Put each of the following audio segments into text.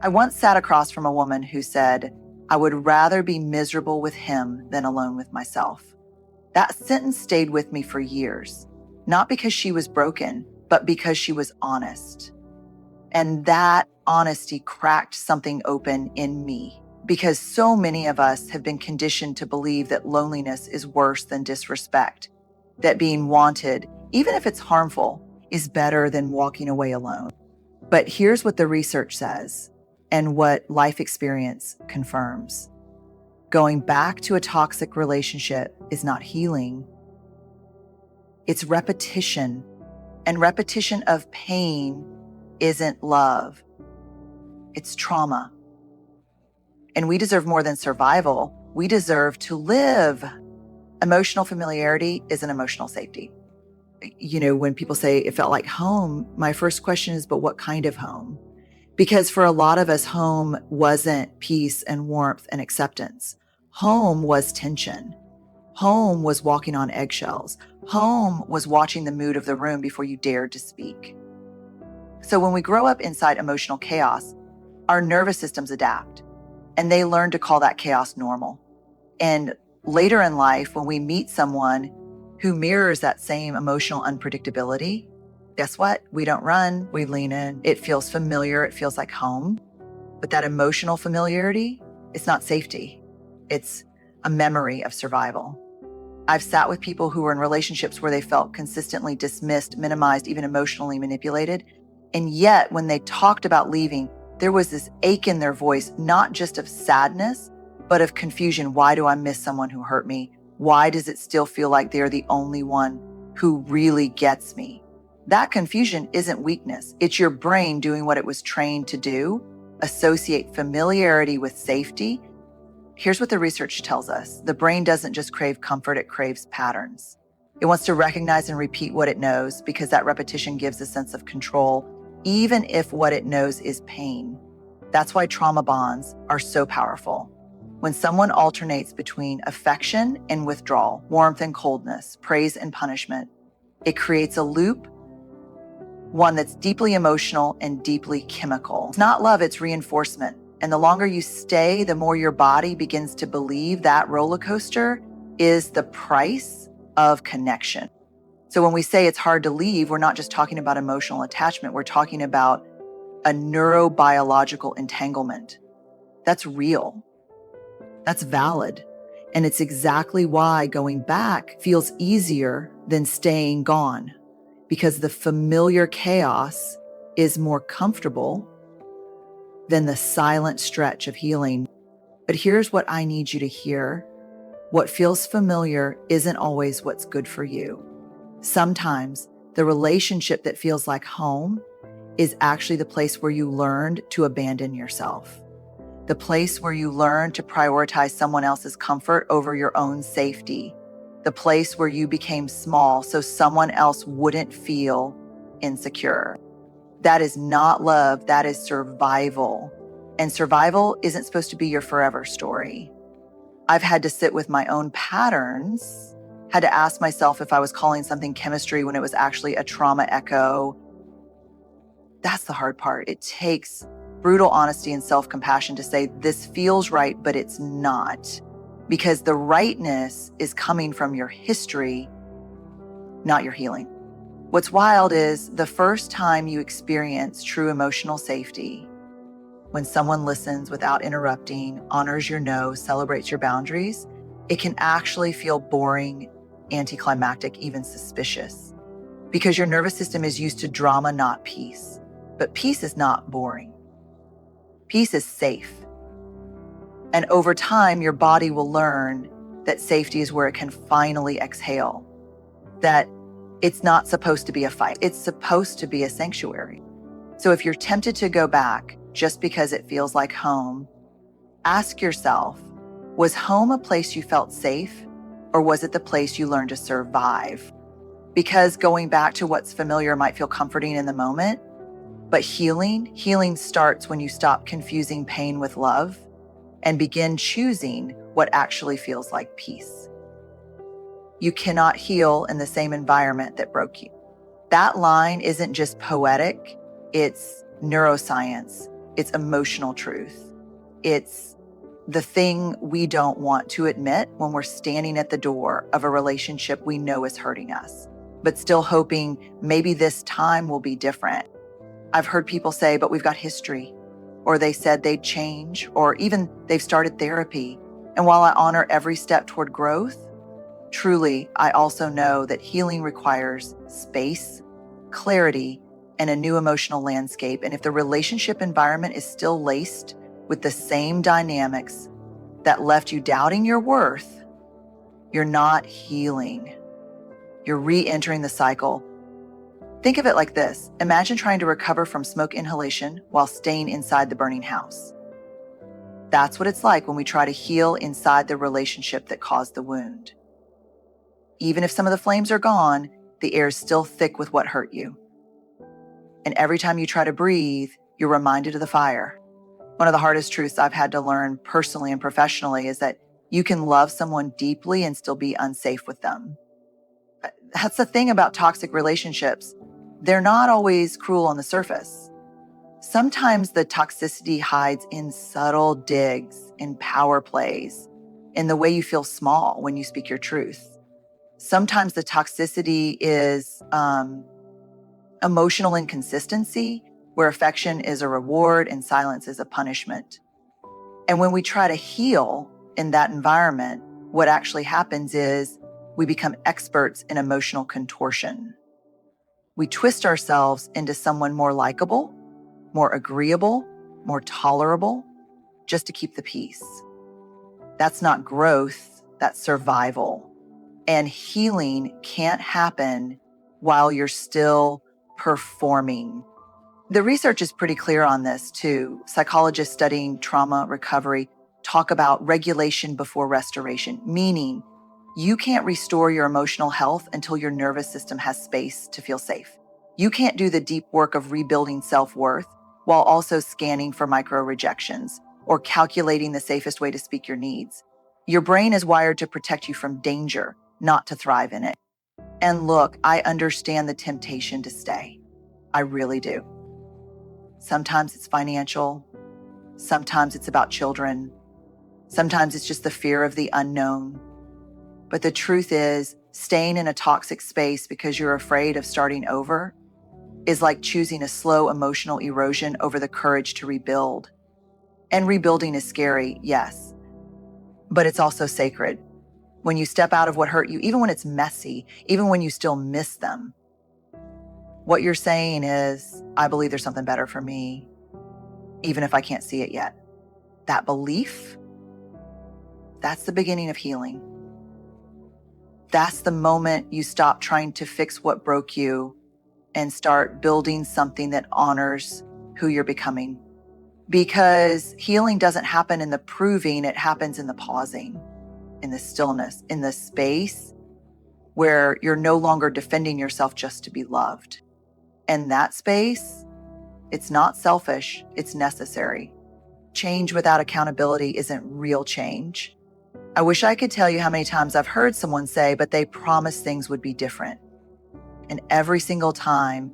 I once sat across from a woman who said, "I would rather be miserable with him than alone with myself." That sentence stayed with me for years, not because she was broken, but because she was honest. And that honesty cracked something open in me, because so many of us have been conditioned to believe that loneliness is worse than disrespect, that being wanted, even if it's harmful, is better than walking away alone. But here's what the research says and what life experience confirms. Going back to a toxic relationship is not healing. It's repetition, and repetition of pain isn't love. It's trauma. And we deserve more than survival. We deserve to live. Emotional familiarity is an emotional safety. When people say it felt like home, my first question is, but what kind of home? Because for a lot of us, home wasn't peace and warmth and acceptance. Home was tension. Home was walking on eggshells. Home was watching the mood of the room before you dared to speak. So when we grow up inside emotional chaos, our nervous systems adapt, and they learn to call that chaos normal. And later in life, when we meet someone who mirrors that same emotional unpredictability, guess what? We don't run, we lean in. It feels familiar, it feels like home. But that emotional familiarity, it's not safety. It's a memory of survival. I've sat with people who were in relationships where they felt consistently dismissed, minimized, even emotionally manipulated. And yet, when they talked about leaving, there was this ache in their voice, not just of sadness, but of confusion. Why do I miss someone who hurt me? Why does it still feel like they're the only one who really gets me? That confusion isn't weakness. It's your brain doing what it was trained to do, associate familiarity with safety. Here's what the research tells us. The brain doesn't just crave comfort, it craves patterns. It wants to recognize and repeat what it knows because that repetition gives a sense of control, even if what it knows is pain. That's why trauma bonds are so powerful. When someone alternates between affection and withdrawal, warmth and coldness, praise and punishment, it creates a loop, one that's deeply emotional and deeply chemical. It's not love, it's reinforcement. And the longer you stay, the more your body begins to believe that roller coaster is the price of connection. So when we say it's hard to leave, we're not just talking about emotional attachment. We're talking about a neurobiological entanglement. That's real. That's valid. And it's exactly why going back feels easier than staying gone, because the familiar chaos is more comfortable than the silent stretch of healing. But here's what I need you to hear. What feels familiar isn't always what's good for you. Sometimes the relationship that feels like home is actually the place where you learned to abandon yourself. The place where you learned to prioritize someone else's comfort over your own safety. The place where you became small so someone else wouldn't feel insecure. That is not love, that is survival. And survival isn't supposed to be your forever story. I've had to sit with my own patterns, had to ask myself if I was calling something chemistry when it was actually a trauma echo. That's the hard part. It takes brutal honesty and self-compassion to say, this feels right, but it's not. Because the rightness is coming from your history, not your healing. What's wild is the first time you experience true emotional safety, when someone listens without interrupting, honors your no, celebrates your boundaries, it can actually feel boring, anticlimactic, even suspicious. Because your nervous system is used to drama, not peace. But peace is not boring. Peace is safe. And over time, your body will learn that safety is where it can finally exhale. That it's not supposed to be a fight. It's supposed to be a sanctuary. So if you're tempted to go back just because it feels like home, ask yourself, was home a place you felt safe, or was it the place you learned to survive? Because going back to what's familiar might feel comforting in the moment, but healing starts when you stop confusing pain with love and begin choosing what actually feels like peace. You cannot heal in the same environment that broke you. That line isn't just poetic, it's neuroscience. It's emotional truth. It's the thing we don't want to admit when we're standing at the door of a relationship we know is hurting us, but still hoping maybe this time will be different. I've heard people say, but we've got history, or they said they'd change, or even they've started therapy. And while I honor every step toward growth, truly, I also know that healing requires space, clarity, and a new emotional landscape. And if the relationship environment is still laced with the same dynamics that left you doubting your worth, you're not healing. You're re-entering the cycle. Think of it like this. Imagine trying to recover from smoke inhalation while staying inside the burning house. That's what it's like when we try to heal inside the relationship that caused the wound. Even if some of the flames are gone, the air is still thick with what hurt you. And every time you try to breathe, you're reminded of the fire. One of the hardest truths I've had to learn personally and professionally is that you can love someone deeply and still be unsafe with them. That's the thing about toxic relationships. They're not always cruel on the surface. Sometimes the toxicity hides in subtle digs, in power plays, in the way you feel small when you speak your truth. Sometimes the toxicity is emotional inconsistency, where affection is a reward and silence is a punishment. And when we try to heal in that environment, what actually happens is we become experts in emotional contortion. We twist ourselves into someone more likable, more agreeable, more tolerable, just to keep the peace. That's not growth, that's survival. And healing can't happen while you're still performing. The research is pretty clear on this too. Psychologists studying trauma recovery talk about regulation before restoration, meaning you can't restore your emotional health until your nervous system has space to feel safe. You can't do the deep work of rebuilding self-worth while also scanning for micro-rejections or calculating the safest way to speak your needs. Your brain is wired to protect you from danger, not to thrive in it. And look, I understand the temptation to stay. I really do. Sometimes it's financial. Sometimes it's about children. Sometimes it's just the fear of the unknown. But the truth is, staying in a toxic space because you're afraid of starting over is like choosing a slow emotional erosion over the courage to rebuild. And rebuilding is scary, yes, but it's also sacred. When you step out of what hurt you, even when it's messy, even when you still miss them, what you're saying is, I believe there's something better for me, even if I can't see it yet. That belief, that's the beginning of healing. That's the moment you stop trying to fix what broke you and start building something that honors who you're becoming. Because healing doesn't happen in the proving, it happens in the pausing, in the stillness, in the space where you're no longer defending yourself just to be loved. And that space, it's not selfish, it's necessary. Change without accountability isn't real change. I wish I could tell you how many times I've heard someone say, but they promised things would be different. And every single time,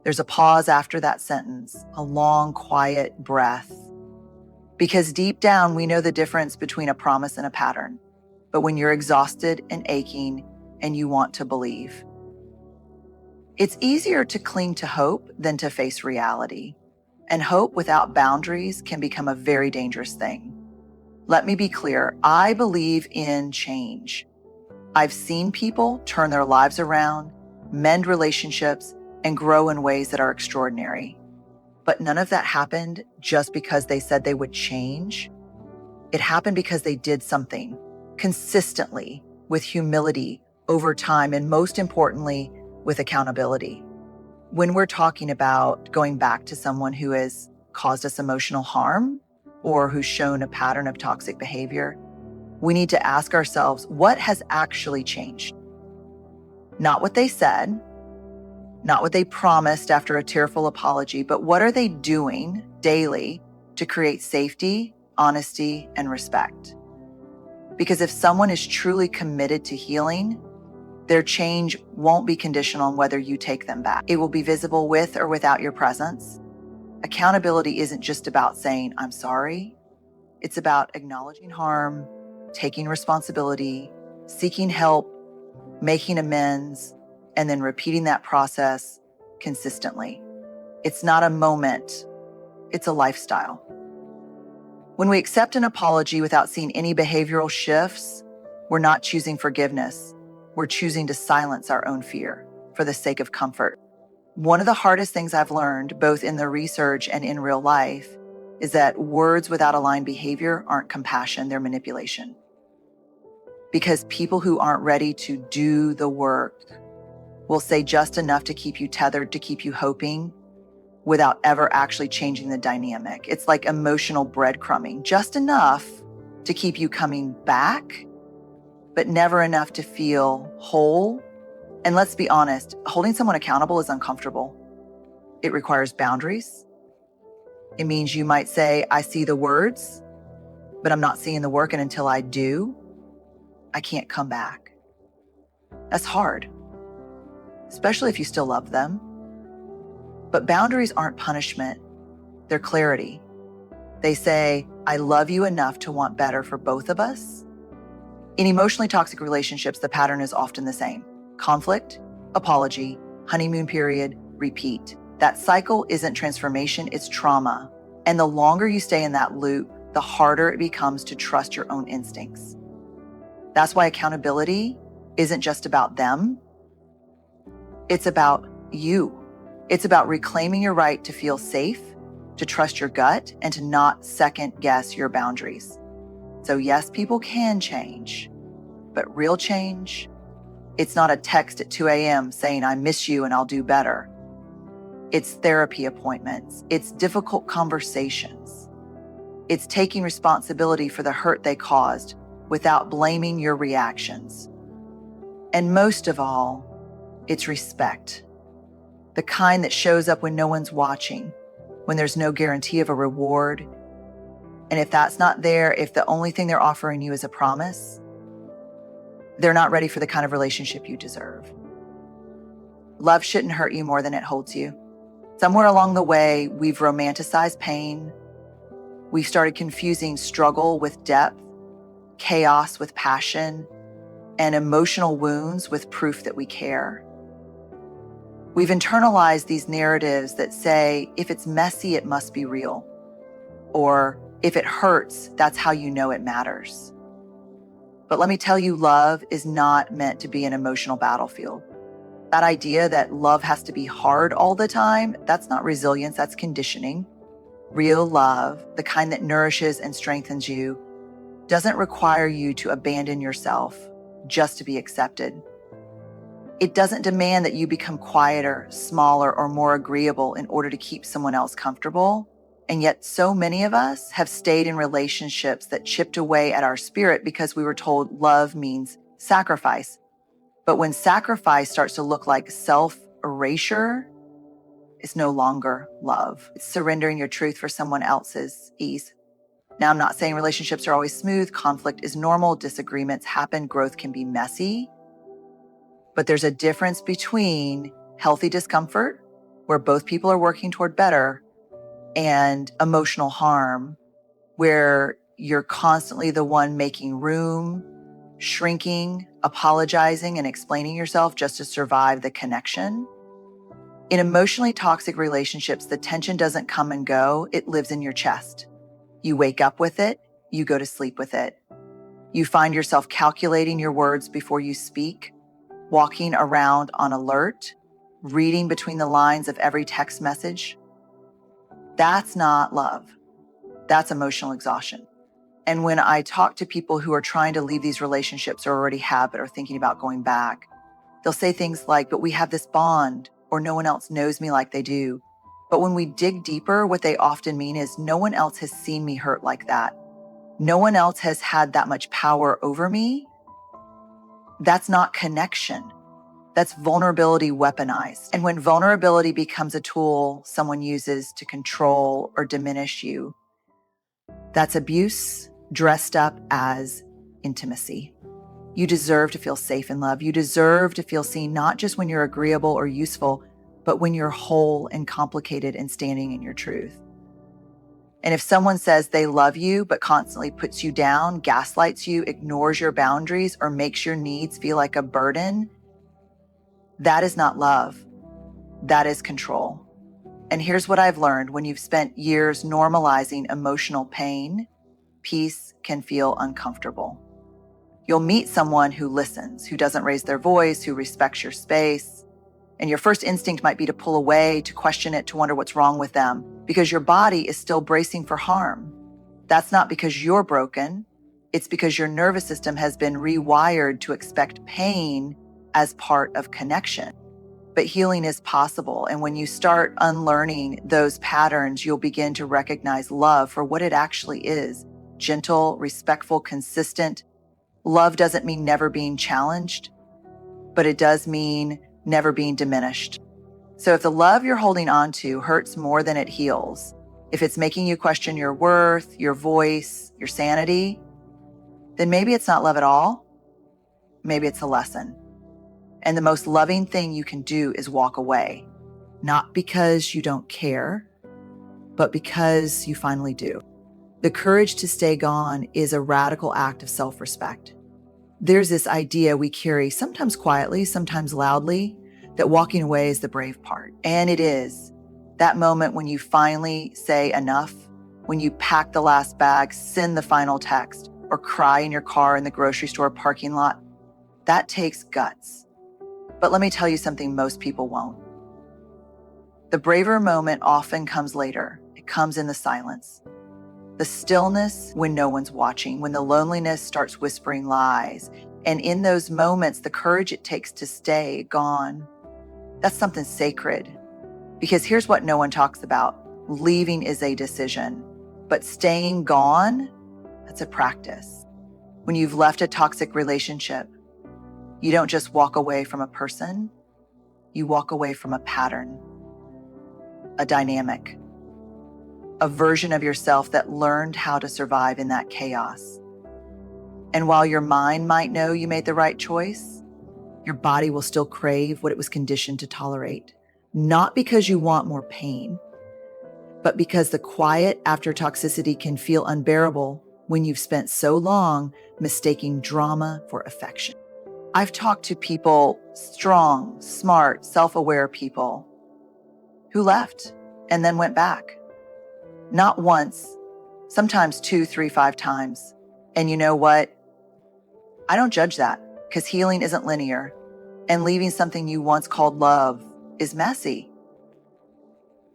there's a pause after that sentence, a long, quiet breath. Because deep down, we know the difference between a promise and a pattern. But when you're exhausted and aching and you want to believe, it's easier to cling to hope than to face reality. And hope without boundaries can become a very dangerous thing. Let me be clear, I believe in change. I've seen people turn their lives around, mend relationships, and grow in ways that are extraordinary. But none of that happened just because they said they would change. It happened because they did something consistently, with humility, over time, and most importantly, with accountability. When we're talking about going back to someone who has caused us emotional harm or who's shown a pattern of toxic behavior, we need to ask ourselves, what has actually changed? Not what they said, not what they promised after a tearful apology, but what are they doing daily to create safety, honesty, and respect? Because if someone is truly committed to healing, their change won't be conditional on whether you take them back. It will be visible with or without your presence. Accountability isn't just about saying, I'm sorry. It's about acknowledging harm, taking responsibility, seeking help, making amends, and then repeating that process consistently. It's not a moment, it's a lifestyle. When we accept an apology without seeing any behavioral shifts, we're not choosing forgiveness. We're choosing to silence our own fear for the sake of comfort. One of the hardest things I've learned, both in the research and in real life, is that words without aligned behavior aren't compassion, they're manipulation. Because people who aren't ready to do the work will say just enough to keep you tethered, to keep you hoping, without ever actually changing the dynamic. It's like emotional breadcrumbing, just enough to keep you coming back, but never enough to feel whole. And let's be honest, holding someone accountable is uncomfortable. It requires boundaries. It means you might say, I see the words, but I'm not seeing the work. And until I do, I can't come back. That's hard, especially if you still love them. But boundaries aren't punishment. They're clarity. They say, I love you enough to want better for both of us. In emotionally toxic relationships, the pattern is often the same. Conflict, apology, honeymoon period, repeat. That cycle isn't transformation, it's trauma. And the longer you stay in that loop, the harder it becomes to trust your own instincts. That's why accountability isn't just about them. It's about you. It's about reclaiming your right to feel safe, to trust your gut, and to not second guess your boundaries. So yes, people can change, but real change, it's not a text at 2 a.m. saying, I miss you and I'll do better. It's therapy appointments. It's difficult conversations. It's taking responsibility for the hurt they caused without blaming your reactions. And most of all, it's respect. The kind that shows up when no one's watching, when there's no guarantee of a reward. And if that's not there, if the only thing they're offering you is a promise, they're not ready for the kind of relationship you deserve. Love shouldn't hurt you more than it holds you. Somewhere along the way, we've romanticized pain. We've started confusing struggle with depth, chaos with passion, and emotional wounds with proof that we care. We've internalized these narratives that say, if it's messy, it must be real. Or if it hurts, that's how you know it matters. But let me tell you, love is not meant to be an emotional battlefield. That idea that love has to be hard all the time, that's not resilience, that's conditioning. Real love, the kind that nourishes and strengthens you, doesn't require you to abandon yourself just to be accepted. It doesn't demand that you become quieter, smaller, or more agreeable in order to keep someone else comfortable. And yet so many of us have stayed in relationships that chipped away at our spirit because we were told love means sacrifice. But when sacrifice starts to look like self-erasure, it's no longer love. It's surrendering your truth for someone else's ease. Now, I'm not saying relationships are always smooth. Conflict is normal. Disagreements happen. Growth can be messy. But there's a difference between healthy discomfort, where both people are working toward better, and emotional harm, where you're constantly the one making room, shrinking, apologizing, and explaining yourself just to survive the connection. In emotionally toxic relationships, the tension doesn't come and go. It lives in your chest. You wake up with it. You go to sleep with it. You find yourself calculating your words before you speak, walking around on alert, reading between the lines of every text message. That's not love. That's emotional exhaustion. And when I talk to people who are trying to leave these relationships or already have but are thinking about going back, they'll say things like, but we have this bond, or no one else knows me like they do. But when we dig deeper, what they often mean is no one else has seen me hurt like that. No one else has had that much power over me. That's not connection. That's vulnerability weaponized. And when vulnerability becomes a tool someone uses to control or diminish you, that's abuse dressed up as intimacy. You deserve to feel safe in love. You deserve to feel seen, not just when you're agreeable or useful, but when you're whole and complicated and standing in your truth. And if someone says they love you, but constantly puts you down, gaslights you, ignores your boundaries, or makes your needs feel like a burden, that is not love. That is control. And here's what I've learned: when you've spent years normalizing emotional pain, peace can feel uncomfortable. You'll meet someone who listens, who doesn't raise their voice, who respects your space. And your first instinct might be to pull away, to question it, to wonder what's wrong with them, because your body is still bracing for harm. That's not because you're broken. It's because your nervous system has been rewired to expect pain as part of connection. But healing is possible. And when you start unlearning those patterns, you'll begin to recognize love for what it actually is: gentle, respectful, consistent. Love doesn't mean never being challenged, but it does mean never being diminished. So if the love you're holding on to hurts more than it heals, if it's making you question your worth, your voice, your sanity, then maybe it's not love at all. Maybe it's a lesson. And the most loving thing you can do is walk away, not because you don't care, but because you finally do. The courage to stay gone is a radical act of self-respect. There's this idea we carry, sometimes quietly, sometimes loudly, that walking away is the brave part. And it is. That moment when you finally say enough, when you pack the last bag, send the final text, or cry in your car in the grocery store parking lot, that takes guts. But let me tell you something most people won't. The braver moment often comes later. It comes in the silence. The stillness when no one's watching, when the loneliness starts whispering lies. And in those moments, the courage it takes to stay gone, that's something sacred. Because here's what no one talks about: leaving is a decision, but staying gone, that's a practice. When you've left a toxic relationship, you don't just walk away from a person, you walk away from a pattern, a dynamic, a version of yourself that learned how to survive in that chaos. And while your mind might know you made the right choice, your body will still crave what it was conditioned to tolerate. Not because you want more pain, but because the quiet after toxicity can feel unbearable when you've spent so long mistaking drama for affection. I've talked to people, strong, smart, self-aware people, who left and then went back. Not once, sometimes 2, 3, 5 times. And you know what? I don't judge that, because healing isn't linear, and leaving something you once called love is messy.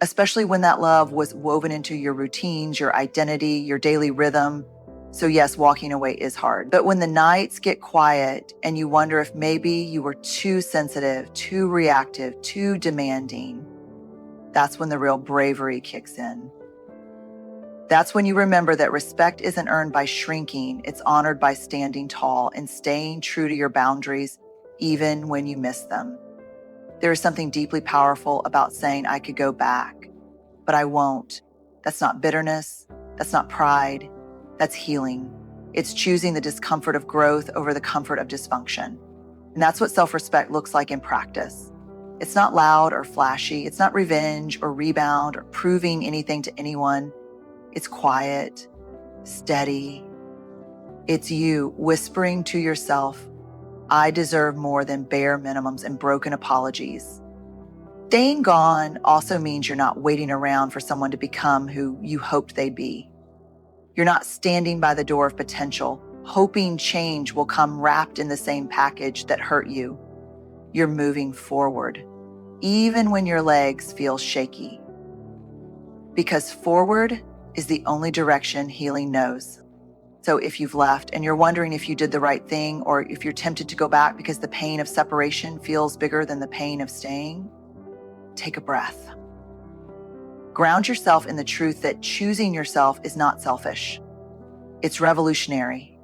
Especially when that love was woven into your routines, your identity, your daily rhythm. So yes, walking away is hard. But when the nights get quiet and you wonder if maybe you were too sensitive, too reactive, too demanding, that's when the real bravery kicks in. That's when you remember that respect isn't earned by shrinking, it's honored by standing tall and staying true to your boundaries, even when you miss them. There is something deeply powerful about saying, I could go back, but I won't. That's not bitterness. That's not pride. That's healing. It's choosing the discomfort of growth over the comfort of dysfunction. And that's what self-respect looks like in practice. It's not loud or flashy. It's not revenge or rebound or proving anything to anyone. It's quiet, steady. It's you whispering to yourself, I deserve more than bare minimums and broken apologies. Staying gone also means you're not waiting around for someone to become who you hoped they'd be. You're not standing by the door of potential, hoping change will come wrapped in the same package that hurt you. You're moving forward, even when your legs feel shaky. Because forward is the only direction healing knows. So if you've left and you're wondering if you did the right thing, or if you're tempted to go back because the pain of separation feels bigger than the pain of staying, take a breath. Ground yourself in the truth that choosing yourself is not selfish. It's revolutionary.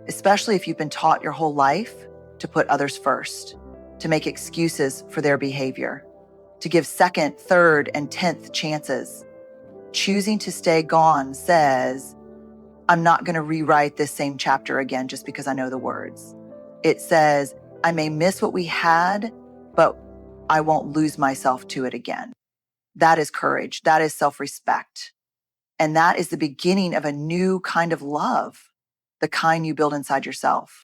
Especially if you've been taught your whole life to put others first, to make excuses for their behavior, to give second, third, and 10th chances. Choosing to stay gone says, I'm not going to rewrite this same chapter again just because I know the words. It says, I may miss what we had, but I won't lose myself to it again. That is courage. That is self-respect. And that is the beginning of a new kind of love, the kind you build inside yourself.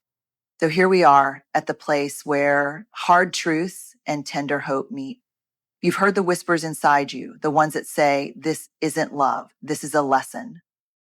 So here we are at the place where hard truths and tender hope meet. You've heard the whispers inside you, the ones that say, this isn't love. This is a lesson.